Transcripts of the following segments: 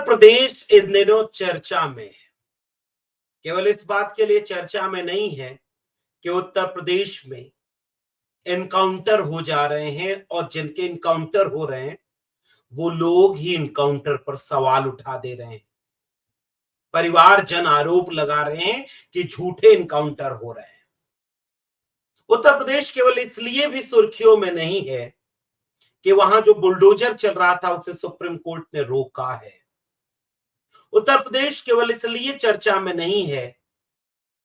प्रदेश इन दिनों चर्चा में है। केवल इस बात के लिए चर्चा में नहीं है कि उत्तर प्रदेश में एनकाउंटर हो जा रहे हैं और जिनके इनकाउंटर हो रहे हैं वो लोग ही इनकाउंटर पर सवाल उठा दे रहे हैं। परिवार जन आरोप लगा रहे हैं कि झूठे इनकाउंटर हो रहे हैं। उत्तर प्रदेश केवल इसलिए भी सुर्खियों में नहीं है कि वहां जो बुलडोजर चल रहा था उसे सुप्रीम कोर्ट ने रोका है। उत्तर प्रदेश केवल इसलिए चर्चा में नहीं है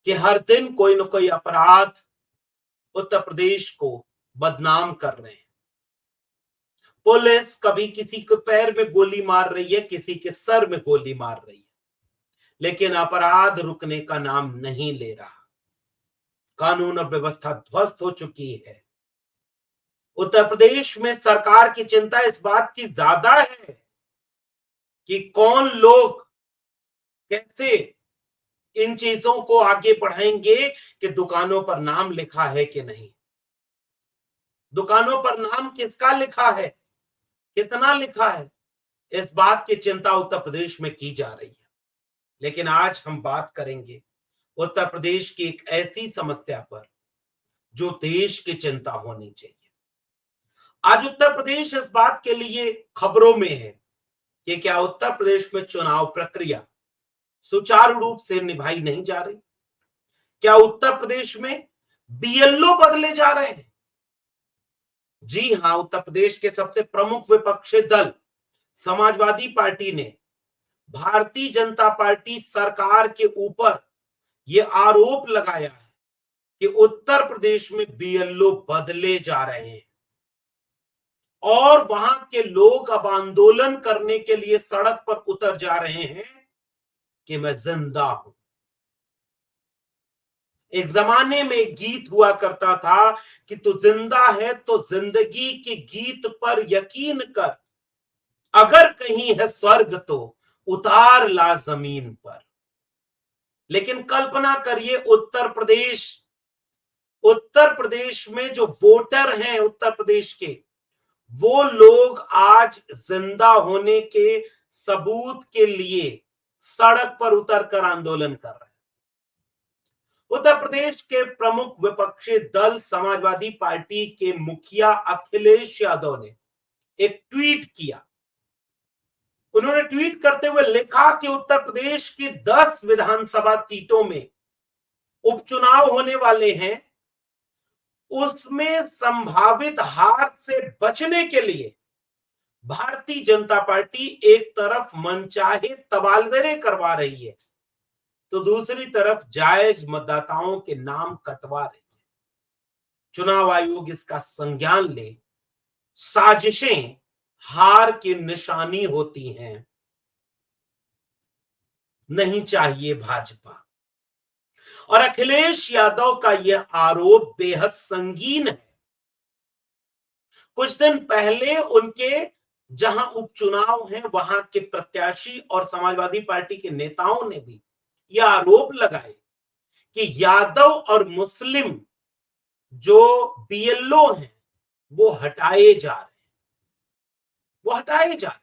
कि हर दिन कोई न कोई अपराध उत्तर प्रदेश को बदनाम कर रहे हैं। पुलिस कभी किसी के पैर में गोली मार रही है, किसी के सर में गोली मार रही है, लेकिन अपराध रुकने का नाम नहीं ले रहा। कानून और व्यवस्था ध्वस्त हो चुकी है। उत्तर प्रदेश में सरकार की चिंता इस बात की ज्यादा है कि कौन लोग कैसे इन चीजों को आगे बढ़ाएंगे कि दुकानों पर नाम लिखा है कि नहीं, दुकानों पर नाम किसका लिखा है, कितना लिखा है, इस बात की चिंता उत्तर प्रदेश में की जा रही है। लेकिन आज हम बात करेंगे उत्तर प्रदेश की एक ऐसी समस्या पर जो देश की चिंता होनी चाहिए। आज उत्तर प्रदेश इस बात के लिए खबरों में है कि क्या उत्तर प्रदेश में चुनाव प्रक्रिया सुचारू रूप से निभाई नहीं जा रही। क्या उत्तर प्रदेश में बीएलओ बदले जा रहे हैं। जी हां, उत्तर प्रदेश के सबसे प्रमुख विपक्षी दल समाजवादी पार्टी ने भारतीय जनता पार्टी सरकार के ऊपर यह आरोप लगाया है कि उत्तर प्रदेश में बीएलओ बदले जा रहे हैं और वहां के लोग अब आंदोलन करने के लिए सड़क पर उतर जा रहे हैं कि मैं जिंदा हूं। एक जमाने में एक गीत हुआ करता था कि तू जिंदा है तो जिंदगी के गीत पर यकीन कर, अगर कहीं है स्वर्ग तो उतार ला जमीन पर। लेकिन कल्पना करिए उत्तर प्रदेश में जो वोटर हैं उत्तर प्रदेश के, वो लोग आज जिंदा होने के सबूत के लिए सड़क पर उतरकर आंदोलन कर रहे हैं। उत्तर प्रदेश के प्रमुख विपक्षी दल समाजवादी पार्टी के मुखिया अखिलेश यादव ने एक ट्वीट किया। उन्होंने ट्वीट करते हुए लिखा कि उत्तर प्रदेश की 10 विधानसभा सीटों में उपचुनाव होने वाले हैं, उसमें संभावित हार से बचने के लिए भारतीय जनता पार्टी एक तरफ मनचाहे तबादले करवा रही है तो दूसरी तरफ जायज मतदाताओं के नाम कटवा रही है। चुनाव आयोग इसका संज्ञान ले। साजिशें हार की निशानी होती हैं। नहीं चाहिए भाजपा। और अखिलेश यादव का यह आरोप बेहद संगीन है। कुछ दिन पहले उनके जहां उपचुनाव हैं वहां के प्रत्याशी और समाजवादी पार्टी के नेताओं ने भी यह आरोप लगाए कि यादव और मुस्लिम जो बीएलओ हैं वो हटाए जा रहे हैं, वो हटाए जा रहे हैं।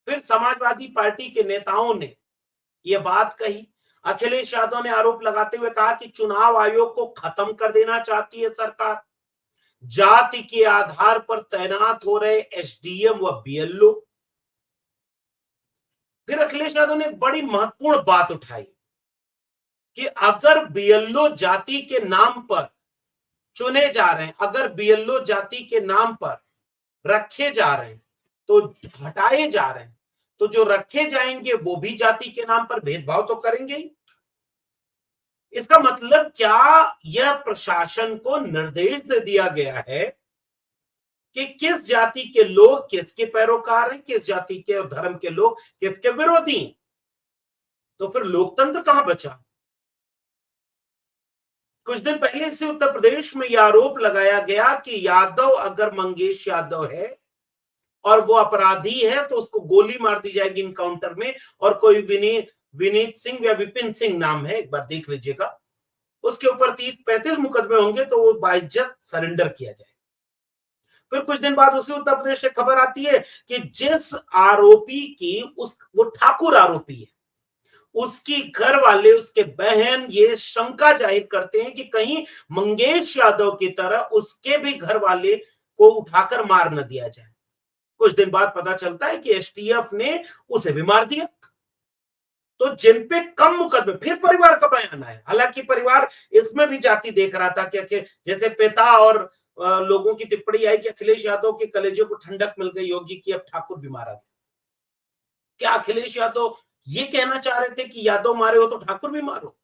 फिर समाजवादी पार्टी के नेताओं ने यह बात कही। अखिलेश यादव ने आरोप लगाते हुए कहा कि चुनाव आयोग को खत्म कर देना चाहती है सरकार। जाति के आधार पर तैनात हो रहे एसडीएम व बीएलओ। फिर अखिलेश यादव ने एक बड़ी महत्वपूर्ण बात उठाई कि अगर बीएलओ जाति के नाम पर चुने जा रहे हैं, अगर बीएलओ जाति के नाम पर रखे जा रहे हैं तो हटाए जा रहे हैं, तो जो रखे जाएंगे वो भी जाति के नाम पर भेदभाव तो करेंगे ही। इसका मतलब क्या यह प्रशासन को निर्देश दे दिया गया है कि किस जाति के लोग किसके पैरोकार हैं, किस जाति के और धर्म के लोग किसके विरोधी हैं। तो फिर लोकतंत्र कहां बचा। कुछ दिन पहले से उत्तर प्रदेश में यह आरोप लगाया गया कि यादव अगर मंगेश यादव है और वो अपराधी है तो उसको गोली मार दी जाएगी इनकाउंटर में, और कोई विनीत सिंह या विपिन सिंह नाम है, एक बार देख लीजिएगा, उसके ऊपर 30-35 मुकदमे होंगे तो वो बाइज्जत सरेंडर किया जाए। फिर कुछ दिन बाद उसी उत्तर प्रदेश से खबर आती है कि जिस आरोपी की वो ठाकुर आरोपी है, उसकी घर वाले, उसके बहन ये शंका जाहिर करते हैं कि कहीं मंगेश यादव की तरह उसके भी घर वाले को उठाकर मार न दिया जाए। कुछ दिन बाद पता चलता है कि एसटीएफ ने उसे भी मार दिया। तो जिन पे कम मुकदमे, फिर परिवार का बयान आया। हालांकि परिवार इसमें भी जाति देख रहा था कि जैसे पिता और लोगों की टिप्पणी आई कि अखिलेश यादव के कलेजे को ठंडक मिल गई होगी कि अब ठाकुर भी मारा गया। क्या अखिलेश यादव ये कहना चाह रहे थे कि यादव मारे हो तो ठाकुर भी मारो,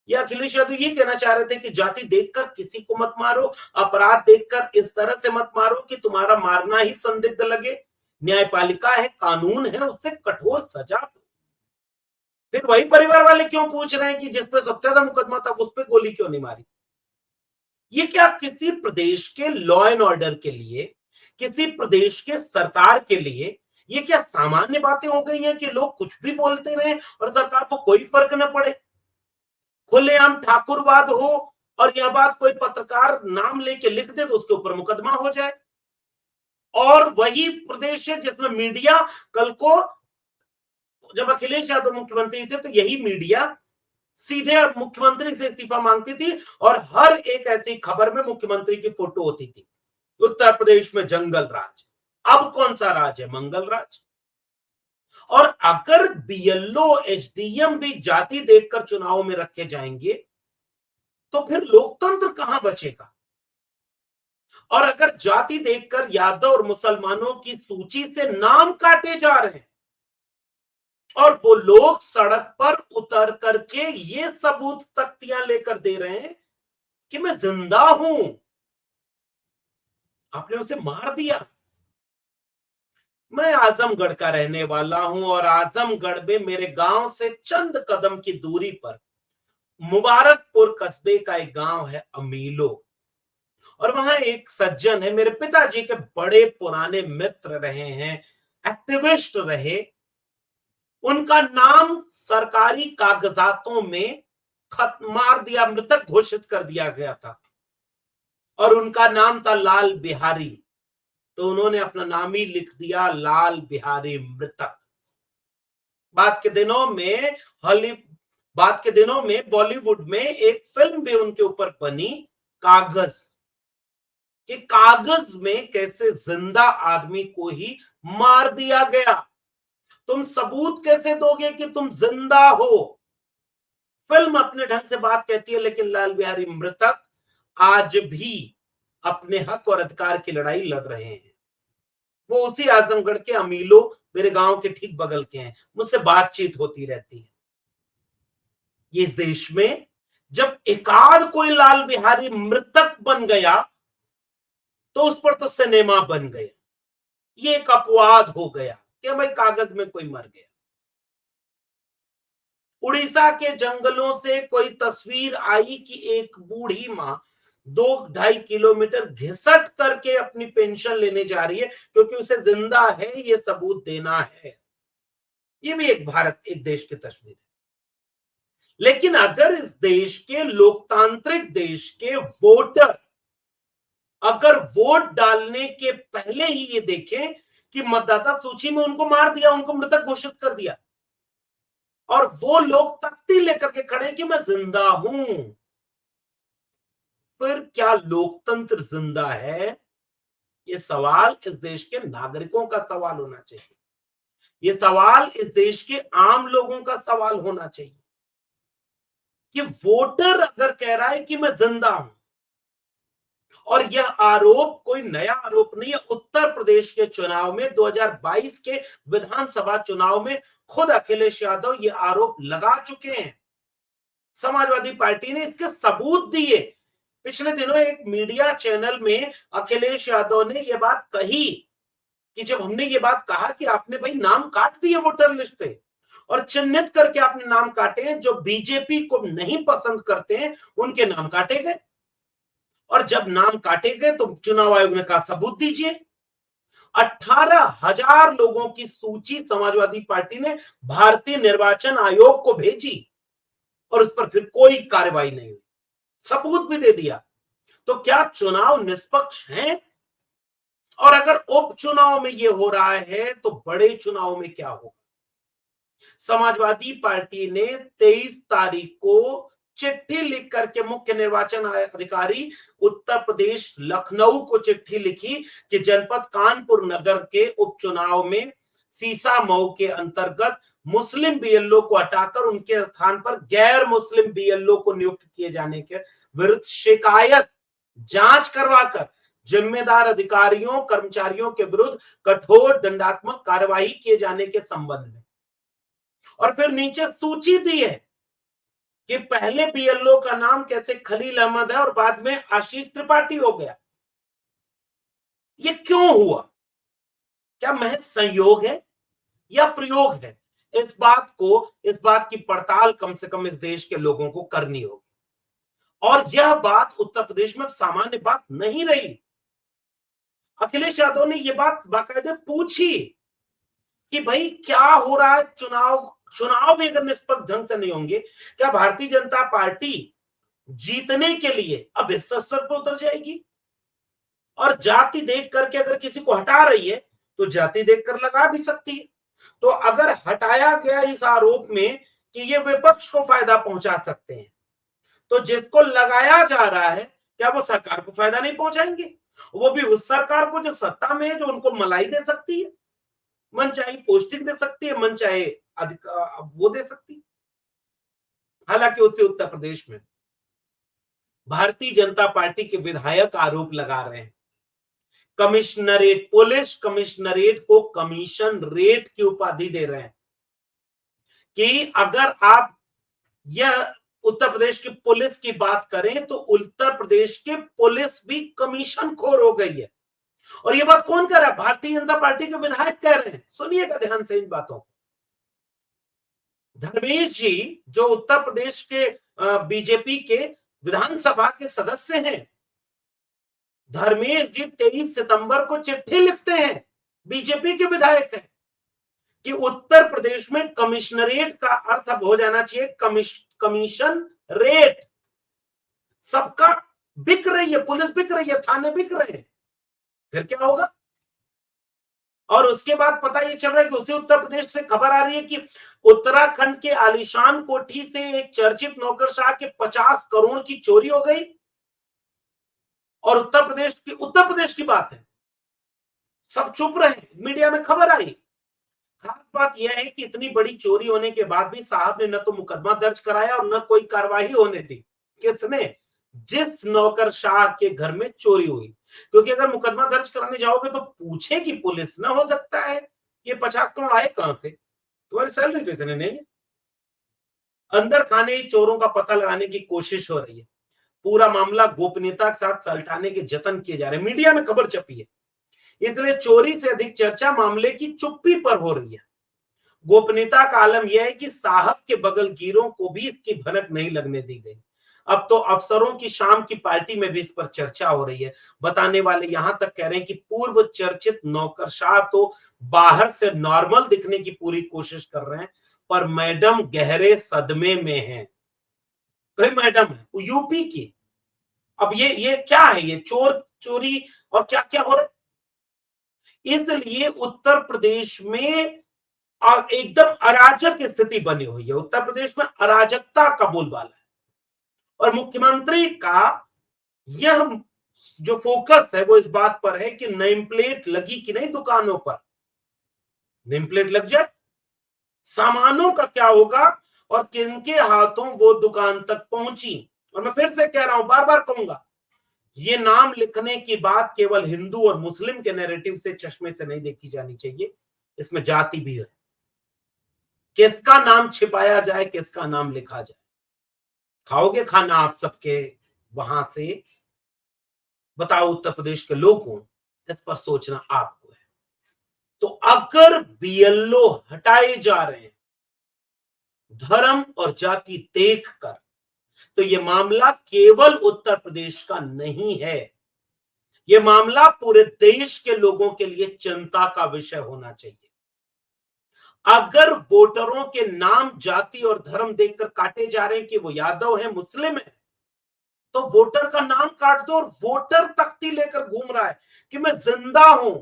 या अखिलेश यादव ये कहना चाह रहे थे कि जाति देखकर किसी को मत मारो, अपराध देखकर इस तरह से मत मारो कि तुम्हारा मारना ही संदिग्ध लगे, न्यायपालिका है, कानून है, उससे कठोर सजा दो। फिर वही परिवार वाले क्यों पूछ रहे हैं कि जिस पे सबसे ज्यादा मुकदमा था उस पर गोली क्यों नहीं मारी? ये क्या किसी प्रदेश के लॉ एंड ऑर्डर के लिए, किसी प्रदेश के सरकार के लिए ये क्या सामान्य बातें हो गई हैं कि लोग कुछ भी बोलते रहे और सरकार को कोई फर्क न पड़े? खुलेआम ठाकुरवाद हो और यह बात कोई पत्रकार नाम लेके लिख दे तो उसके ऊपर मुकदमा हो जाए। और वही प्रदेश है जिसमें मीडिया कल को, जब अखिलेश यादव मुख्यमंत्री थे तो यही मीडिया सीधे मुख्यमंत्री से इस्तीफा मांगती थी और हर एक ऐसी खबर में मुख्यमंत्री की फोटो होती थी। उत्तर प्रदेश में जंगल राज। अब कौन सा राज है? मंगल राज। और अगर बीएलओ एसडीएम भी जाति देखकर चुनाव में रखे जाएंगे तो फिर लोकतंत्र कहां बचेगा? और अगर जाति देखकर यादव और मुसलमानों की सूची से नाम काटे जा रहे हैं और वो लोग सड़क पर उतर करके ये सबूत तख्तियां लेकर दे रहे हैं कि मैं जिंदा हूं, आपने उसे मार दिया। मैं आजमगढ़ का रहने वाला हूं और आजमगढ़ में मेरे गांव से चंद कदम की दूरी पर मुबारकपुर कस्बे का एक गांव है अमीलो, और वहां एक सज्जन है, मेरे पिताजी के बड़े पुराने मित्र रहे हैं, एक्टिविस्ट रहे। उनका नाम सरकारी कागजातों में खत मार दिया, मृतक घोषित कर दिया गया था और उनका नाम था लाल बिहारी। तो उन्होंने अपना नाम ही लिख दिया लाल बिहारी मृतक। बाद के दिनों में बॉलीवुड में एक फिल्म भी उनके ऊपर बनी, कागज, कि कागज में कैसे जिंदा आदमी को ही मार दिया गया। तुम सबूत कैसे दोगे कि तुम जिंदा हो? फिल्म अपने ढंग से बात कहती है, लेकिन लाल बिहारी मृतक आज भी अपने हक और अधिकार की लड़ाई लड़ रहे हैं। वो उसी आजमगढ़ के अमीलो, मेरे गांव के ठीक बगल के हैं, मुझसे बातचीत होती रहती है। ये इस देश में जब एकाध कोई लाल बिहारी मृतक बन गया तो उस पर तो सिनेमा बन गया, ये एक अपवाद हो गया कि भाई कागज में कोई मर गया। उड़ीसा के जंगलों से कोई तस्वीर आई कि एक बूढ़ी मां 2-2.5 किलोमीटर घिसट करके अपनी पेंशन लेने जा रही है क्योंकि उसे जिंदा है, ये सबूत देना है। ये भी एक देश की तस्वीर है। लेकिन अगर इस देश के लोकतांत्रिक देश के वोटर अगर वोट डालने के पहले ही ये देखें कि मतदाता सूची में उनको मार दिया, उनको मृतक घोषित कर दिया, और वो लोग तख्ती लेकर के खड़े कि मैं जिंदा हूं, फिर क्या लोकतंत्र जिंदा है? ये सवाल इस देश के नागरिकों का सवाल होना चाहिए। ये सवाल इस देश के आम लोगों का सवाल होना चाहिए कि वोटर अगर कह रहा है कि मैं जिंदा हूं, और यह आरोप कोई नया आरोप नहीं है। उत्तर प्रदेश के चुनाव में 2022 के विधानसभा चुनाव में खुद अखिलेश यादव ये आरोप लगा चुके हैं। समाजवादी पार्टी ने इसके सबूत दिए। पिछले दिनों एक मीडिया चैनल में अखिलेश यादव ने यह बात कही कि जब हमने ये बात कहा कि आपने भाई नाम काट दिए वोटर लिस्ट से और चिन्हित करके आपने नाम काटे हैं, जो बीजेपी को नहीं पसंद करते हैं उनके नाम काटे गए, और जब नाम काटे गए तो चुनाव आयोग ने कहा सबूत दीजिए। 18,000 लोगों की सूची समाजवादी पार्टी ने भारतीय निर्वाचन आयोग को भेजी और उस पर फिर कोई कार्रवाई नहीं हुई, सबूत भी दे दिया। तो क्या चुनाव निष्पक्ष हैं? और अगर उपचुनाव में ये हो रहा है तो बड़े चुनाव में क्या होगा? समाजवादी पार्टी ने 23 तारीख को चिट्ठी लिख करके मुख्य निर्वाचन अधिकारी उत्तर प्रदेश लखनऊ को चिट्ठी लिखी कि जनपद कानपुर नगर के उपचुनाव में सीसा मऊ के अंतर्गत मुस्लिम बीएलओ को हटाकर उनके स्थान पर गैर मुस्लिम बीएलओ को नियुक्त किए जाने के विरुद्ध शिकायत जांच करवाकर जिम्मेदार अधिकारियों कर्मचारियों के विरुद्ध कठोर दंडात्मक कार्रवाई किए जाने के संबंध में। और फिर नीचे सूची दी है कि पहले बीएलओ का नाम कैसे खलील अहमद है और बाद में आशीष त्रिपाठी हो गया। ये क्यों हुआ? क्या महज संयोग है या प्रयोग है? इस बात की पड़ताल कम से कम इस देश के लोगों को करनी होगी। और यह बात उत्तर प्रदेश में सामान्य बात नहीं रही। अखिलेश यादव ने यह बात बाकायदे पूछी कि भाई क्या हो रहा है, चुनाव भी अगर निष्पक्ष ढंग से नहीं होंगे, क्या भारतीय जनता पार्टी जीतने के लिए अब इस स्तर पर उतर जाएगी? और जाति देख करके अगर किसी को हटा रही है तो जाति देखकर लगा भी सकती है। तो अगर हटाया गया इस आरोप में कि ये विपक्ष को फायदा पहुंचा सकते हैं, तो जिसको लगाया जा रहा है क्या वो सरकार को फायदा नहीं पहुंचाएंगे? वो भी उस सरकार को जो सत्ता में है, जो उनको मलाई दे सकती है, मन चाहे पोस्टिंग दे सकती है, मन चाहे वो दे सकती है। हालांकि उससे उत्तर प्रदेश में भारतीय जनता पार्टी के विधायक आरोप लगा रहे हैं, कमिश्नरेट, पुलिस कमिश्नरेट को कमीशन रेट की उपाधि दे रहे हैं कि अगर आप यह उत्तर प्रदेश की पुलिस की बात करें तो उत्तर प्रदेश के पुलिस भी कमीशन खोर हो गई है। और ये बात कौन कह रहा है? भारतीय जनता पार्टी के विधायक कह रहे हैं। सुनिएगा ध्यान से इन बातों को। धर्मेश जी जो उत्तर प्रदेश के बीजेपी के विधानसभा के सदस्य हैं, धर्मेश जी 23 सितंबर को चिट्ठी लिखते हैं, बीजेपी के विधायक हैं, कि उत्तर प्रदेश में कमिश्नरेट का अर्थ अब हो जाना चाहिए कमीशन रेट। सबका बिक रही है, पुलिस बिक रही है, थाने बिक रहे हैं, फिर क्या होगा? और उसके बाद पता ये चल रहा है कि उसी उत्तर प्रदेश से खबर आ रही है कि उत्तराखंड के आलीशान कोठी से एक चर्चित नौकरशाह के 50 करोड़ की चोरी हो गई। और उत्तर प्रदेश की बात है, सब चुप रहे, मीडिया में खबर आई। खास बात यह है कि इतनी बड़ी चोरी होने के बाद भी साहब ने न तो मुकदमा दर्ज कराया और न कोई कार्रवाई होने दी। किसने? जिस नौकरशाह के घर में चोरी हुई। क्योंकि अगर मुकदमा दर्ज कराने जाओगे तो पूछेगी पुलिस, ना हो सकता है ये 50 करोड़ आए कहां से, तुम्हारी सैलरी तो इतने नहीं है। अंदर खाने चोरों का पता लगाने की कोशिश हो रही है। पूरा मामला गोपनीयता के साथ सलटाने के जतन किए जा रहे हैं। मीडिया में खबर छपी है, इसलिए चोरी से अधिक चर्चा मामले की चुप्पी पर हो रही है। गोपनीयता का आलम यह है कि साहब के बगलगीरों को भी इसकी भनक नहीं लगने दी गई। अब तो अफसरों की शाम की पार्टी में भी इस पर चर्चा हो रही है। बताने वाले यहां तक कह रहे हैं कि पूर्व चर्चित नौकरशाह तो बाहर से नॉर्मल दिखने की पूरी कोशिश कर रहे हैं, पर मैडम गहरे सदमे में है। कोई मैडम है वो यूपी की। अब ये क्या है? ये चोरी और क्या क्या हो रहा है? इसलिए उत्तर प्रदेश में एकदम अराजक स्थिति बनी हुई है। उत्तर प्रदेश में अराजकता का बोलबाला है। और मुख्यमंत्री का यह जो फोकस है वो इस बात पर है कि नेम प्लेट लगी कि नहीं दुकानों पर। नेम प्लेट लग जाए, सामानों का क्या होगा और किनके हाथों वो दुकान तक पहुंची। और मैं फिर से कह रहा हूं, बार बार कहूंगा, ये नाम लिखने की बात केवल हिंदू और मुस्लिम के नैरेटिव से, चश्मे से नहीं देखी जानी चाहिए। इसमें जाति भी है। किसका नाम छिपाया जाए, किसका नाम लिखा जाए? खाओगे खाना आप सबके वहां से? बताओ उत्तर प्रदेश के लोगों, इस पर सोचना आपको है। तो अगर बीएलओ हटाए जा रहे हैं धर्म और जाति देखकर, तो यह मामला केवल उत्तर प्रदेश का नहीं है। यह मामला पूरे देश के लोगों के लिए चिंता का विषय होना चाहिए। अगर वोटरों के नाम जाति और धर्म देखकर काटे जा रहे हैं कि वो यादव है, मुस्लिम है, तो वोटर का नाम काट दो और वोटर तख्ती लेकर घूम रहा है कि मैं जिंदा हूं।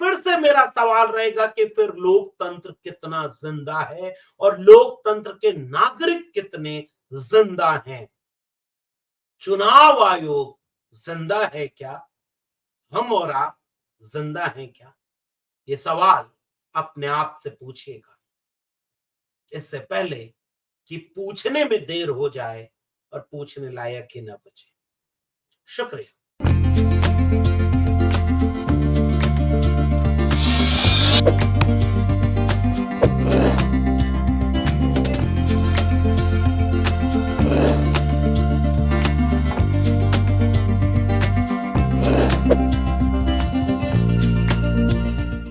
फिर से मेरा सवाल रहेगा कि फिर लोकतंत्र कितना जिंदा है और लोकतंत्र के नागरिक कितने जिंदा हैं? चुनाव आयोग जिंदा है क्या? हम और आप जिंदा हैं क्या? ये सवाल अपने आप से पूछिएगा, इससे पहले कि पूछने में देर हो जाए और पूछने लायक ही ना बचे। शुक्रिया।